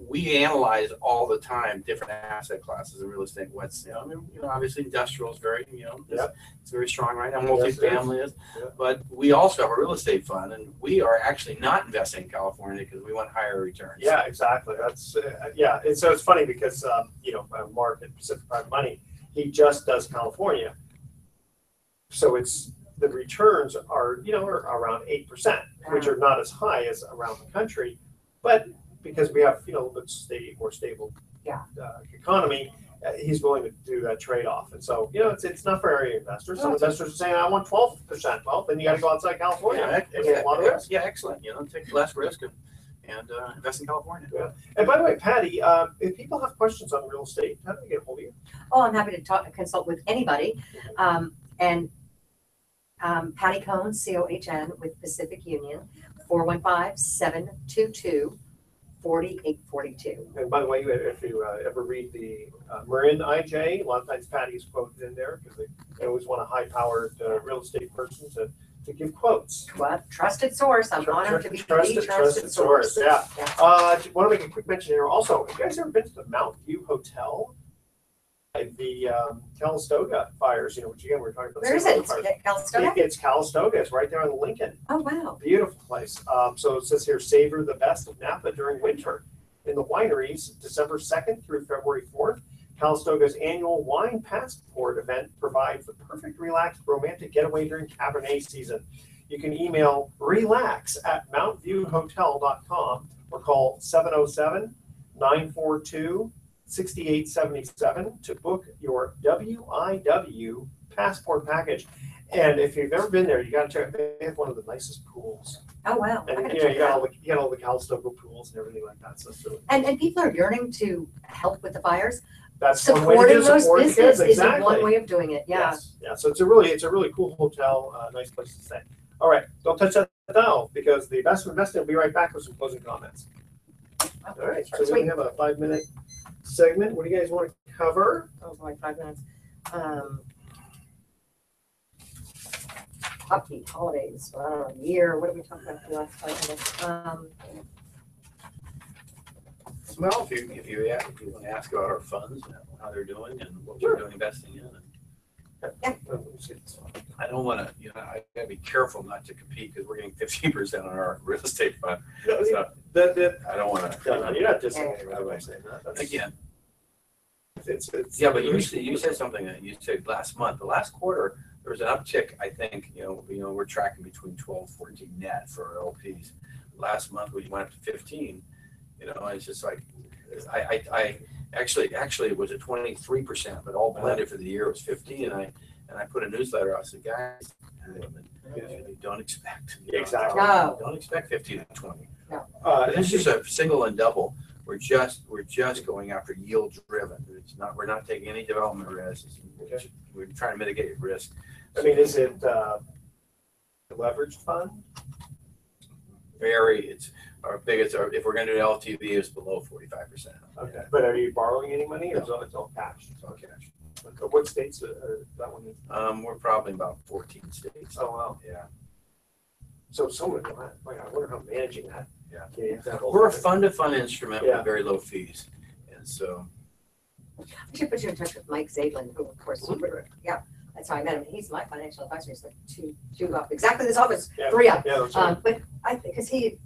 we analyze all the time different asset classes in real estate. What's obviously industrial is very it's very strong right now. Multifamily is, but we also have a real estate fund, and we are actually not investing in California because we want higher returns. Yeah, exactly. That's And so it's funny because Mark at Pacific Private Money, he just does California, so it's the returns are around 8%, which are not as high as around the country, but because we have a little bit more stable economy, he's willing to do that trade-off. And so it's not for every investor. Some investors are saying I want 12%. Well, then you got to go outside California. It's a lot of risk. Yeah, excellent. Take less risk and invest in California. Yeah. And by the way, Patty, if people have questions on real estate, how do they get a hold of you? Oh, I'm happy to consult with anybody. And Patty Cohn, COHN, with Pacific Union, 415-722-4842. And by the way, if you ever read the Marin IJ, a lot of times Patty is quoted in there because they always want a high-powered real estate person to give quotes. Well, trusted source. I'm honored to be the Trusted source. Yeah. Want to make a quick mention here. Also, have you guys ever been to the Mount View Hotel? The Calistoga fires, which again we're talking about. Where is it? Calistoga? It's Calistoga. It's right there on the Lincoln. Oh, wow. Beautiful place. So it says here, savor the best of Napa during winter in the wineries, December 2nd through February 4th. Calistoga's annual wine passport event provides the perfect relaxed romantic getaway during Cabernet season. You can email relax@mountviewhotel.com or call 707-942-6877 to book your WIW passport package. And if you've ever been there, you got to check. They have one of the nicest pools. Oh, wow. And I you gotta check got that out. all the Calistoga pools and everything like that. So it's really, And people are yearning to help with the fires. that's one way to Supporting do those support the kids. businesses is Exactly. one way of doing it. Yeah. Yes. Yeah. So it's a really cool hotel, nice place to stay. All right, don't touch that dial because the investment will be right back with some closing comments. All right, so we have a 5-minute segment. What do you guys want to cover? Oh, like 5 minutes. Upbeat holidays, year. What did we talk about for the last 5 minutes? Well, if you want to ask about our funds, how they're doing and what we're doing investing in. Yeah. I don't want to, I gotta be careful not to compete because we're getting 15% on our real estate fund. No, So that, I don't want no, to. you're not dissing anybody by saying that. That's- Again, It's. yeah, but you said something that you said last month. The last quarter, there was an uptick. I think we're tracking between 12 and 14 net for our LPs. Last month we went up to 15. It's just like I actually it was at 23%, but all blended for the year was 15. And I put a newsletter out. I said, guys, don't expect Exactly. No. don't expect 15 and 20. This This is a single and double. We're just going after yield driven. We're not taking any development risks. We're trying to mitigate risk. I mean, is it a leveraged fund? It's our biggest, if we're going to do LTV, it's below 45%. Okay, but are you borrowing any money, or it's all cash? It's all cash. Okay. What states are that one in? We're probably about 14 states. Oh, wow. Yeah. So someone, I wonder how I'm managing that. Yeah. Okay, that whole We're a thing. fund-to-fund instrument Yeah. with very low fees. And so, I should put you in touch with Mike Zablin, who of course, yeah, that's how I met him. He's my financial advisor. He's like two up, exactly this office, Yeah. 3 up. Yeah, that's right. But I think, because he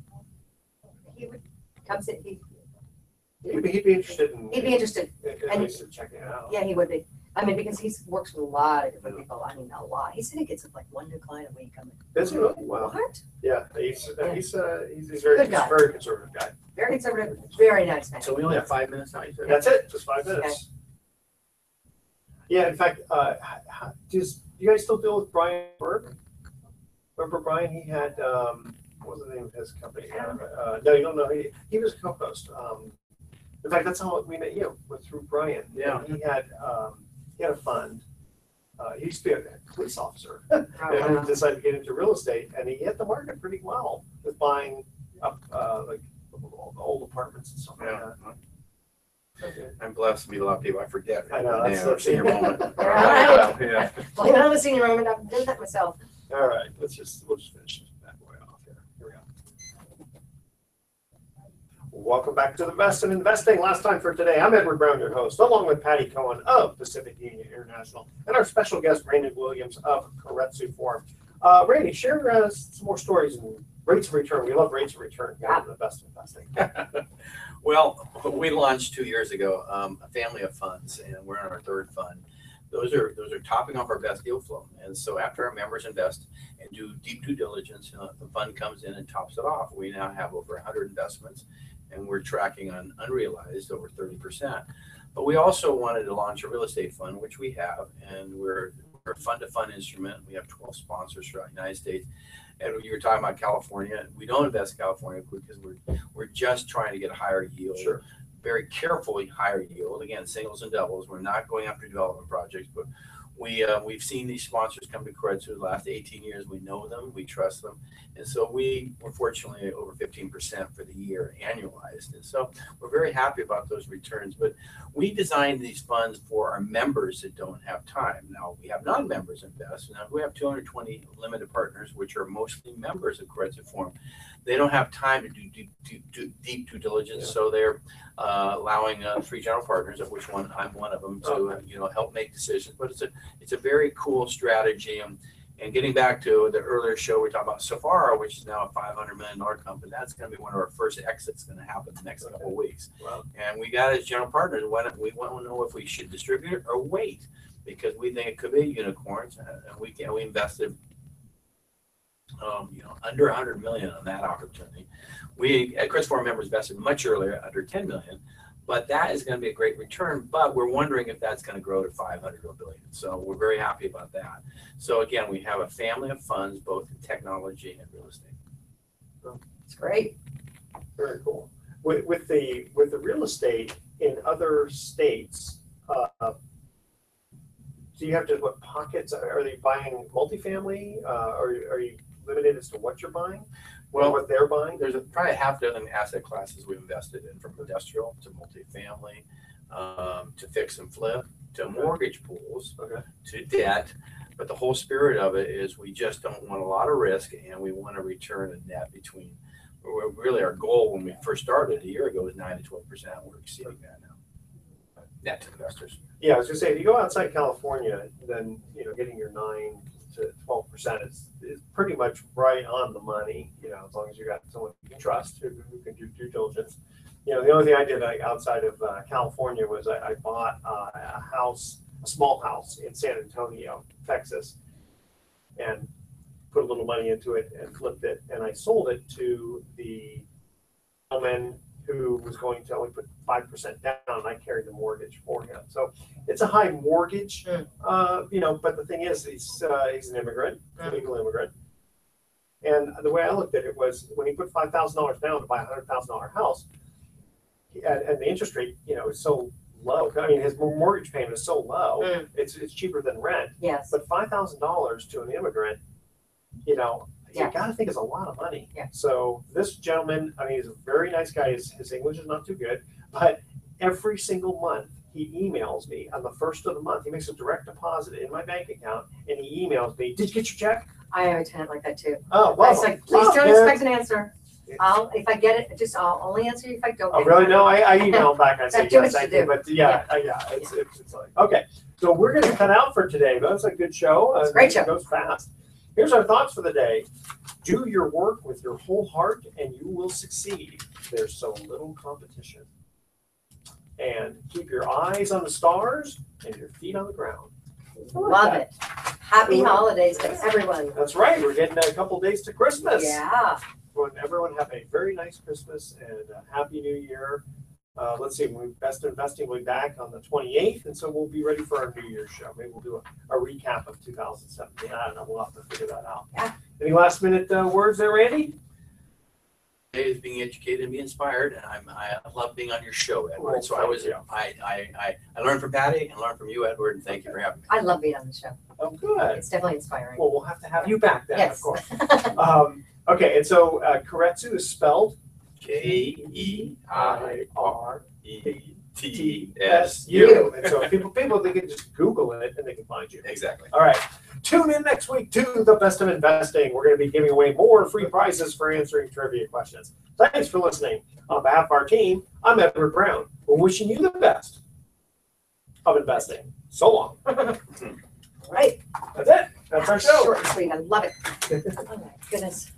would come sit, He'd be interested in. he'd be interested. At least in checking it out. Yeah, he would be. I mean, because he works with a lot of different people. I mean, a lot. He said he gets like 1 new client a week. I'm like, Is he really? Wow. what? Yeah, he's very, Good guy. very conservative guy. Very conservative, very nice man. so we only have 5 minutes now, you said? That's it, just 5 minutes. Yeah, in fact, do you guys still deal with Brian Berg? Remember Brian? He had, what was the name of his company? No, you don't know. He was a co-host. In fact, that's how we met you, was through Brian. Yeah. He had a fund. He used to be a police officer. Oh, And wow. he decided to get into real estate, and he hit the market pretty well with buying up like all the old apartments and stuff like Yeah. that. Okay. I'm blessed to meet a lot of people. I forget. I know, that's Yeah, the senior thing. moment. Right. Yeah. Well, I'm a senior moment. I've done that myself. All right, we'll just finish this bad boy off here. Here we go. Welcome back to the Best in Investing. Last time for today, I'm Edward Brown, your host, along with Patty Cohen of Pacific Union International and our special guest, Brandon Williams of Keiretsu Forum. Randy, share some more stories and rates of return. We love rates of return here on the Best in Investing. Well, we launched 2 years ago a family of funds, and we're on our 3rd fund. Those are topping off our best deal flow. And so after our members invest and do deep due diligence, the fund comes in and tops it off. We now have over 100 investments, and we're tracking on unrealized over 30%. But we also wanted to launch a real estate fund, which we have, and we're a fund-to-fund instrument. We have 12 sponsors throughout the United States. And you were talking about California. We don't invest in California because we're just trying to get a higher yield. Sure. Very carefully higher yield. Again, singles and doubles. We're not going after development projects, but we've seen these sponsors come to Keiretsu the last 18 years. We know them, we trust them, and so we were fortunately over 15% for the year annualized. And so we're very happy about those returns. But we designed these funds for our members that don't have time. Now we have non-members invest. Now we have 220 limited partners, which are mostly members of Keiretsu Forum. They don't have time to do deep due diligence, so they're allowing 3 general partners, of which I'm one of them, to help make decisions. But it's a very cool strategy. And getting back to the earlier show, we talked about Safara, which is now a $500 million company. That's going to be one of our first exits going to happen the next couple of weeks. Wow. And we got as general partners, we want to know if we should distribute it or wait, because we think it could be a unicorn. And we invested under 100 million on that opportunity. We at Keiretsu Forum members invested much earlier, under 10 million, but that is going to be a great return. But we're wondering if that's going to grow to 500 or a billion. So we're very happy about that. So again, we have a family of funds, both in technology and real estate. It's great. Very cool. With the real estate in other states, do you have to what pockets? Are they buying multifamily? Or are you limited as to what you're buying? Or what they're buying? There's probably a half dozen asset classes we've invested in, from industrial to multifamily, to fix and flip, to mortgage pools, to debt. But the whole spirit of it is we just don't want a lot of risk, and we want to return a net between. Really, our goal when we first started a year ago was 9 to 12%. We're exceeding that now. Net to investors. Yeah, I was gonna say, if you go outside California, then getting your 9 to 12% is pretty much right on the money. You know, as long as you got someone you can trust who can do due diligence. You know, the only thing I did outside of California was I bought a house, a small house in San Antonio, Texas, and put a little money into it and flipped it, and I sold it to the gentleman who was going to only put 5% down, and I carried the mortgage for him. So it's a high mortgage, you know, but the thing is, he's an immigrant, a legal immigrant. And the way I looked at it was when he put $5,000 down to buy a $100,000 house, and the interest rate, you know, is so low. I mean, his mortgage payment is so low, it's cheaper than rent. Yes. But $5,000 to an immigrant, you know, Yeah. you got to think it's a lot of money. Yeah. So this gentleman, I mean, he's a very nice guy. His English is not too good, but every single month he emails me on the first of the month. He makes a direct deposit in my bank account, and he emails me, "Did you get your check?" I have a tenant like that too. Oh, I well, was like, please don't man. expect an answer. If I get it, I'll only answer you if I don't. Oh, get really? it. No, I email him back. I say, That's too yes, much thank to you. do. But yeah, it's like, okay. So we're going to cut out for today. But it's a good show. It's a great show. It goes fast. Here's our thoughts for the day. Do your work with your whole heart and you will succeed. There's so little competition. And keep your eyes on the stars and your feet on the ground. Love it. Happy holidays to everyone. That's right. We're getting a couple days to Christmas. Yeah. Everyone have a very nice Christmas and a happy New Year. Let's see, Best Investing will be back on the 28th, and so we'll be ready for our New Year's show. Maybe we'll do a recap of 2017. I don't know. We'll have to figure that out. Yeah. Any last minute words there, Randy? Today is being educated and being inspired, and I love being on your show, Edward. Well, So I learned from Patty and learned from you, Edward, and thank you for having me. I love being on the show. Oh, good. It's definitely inspiring. Well, we'll have to have you back then, Yes. of course. Okay, and so Keiretsu is spelled KEIRETSU. And so people they can just Google it and they can find you. Exactly. All right. Tune in next week to the Best of Investing. We're going to be giving away more free prizes for answering trivia questions. Thanks for listening. On behalf of our team, I'm Edward Brown. We're wishing you the best of investing. So long. Right. That's it. That's our show. Short and sweet. I love it. Oh my goodness.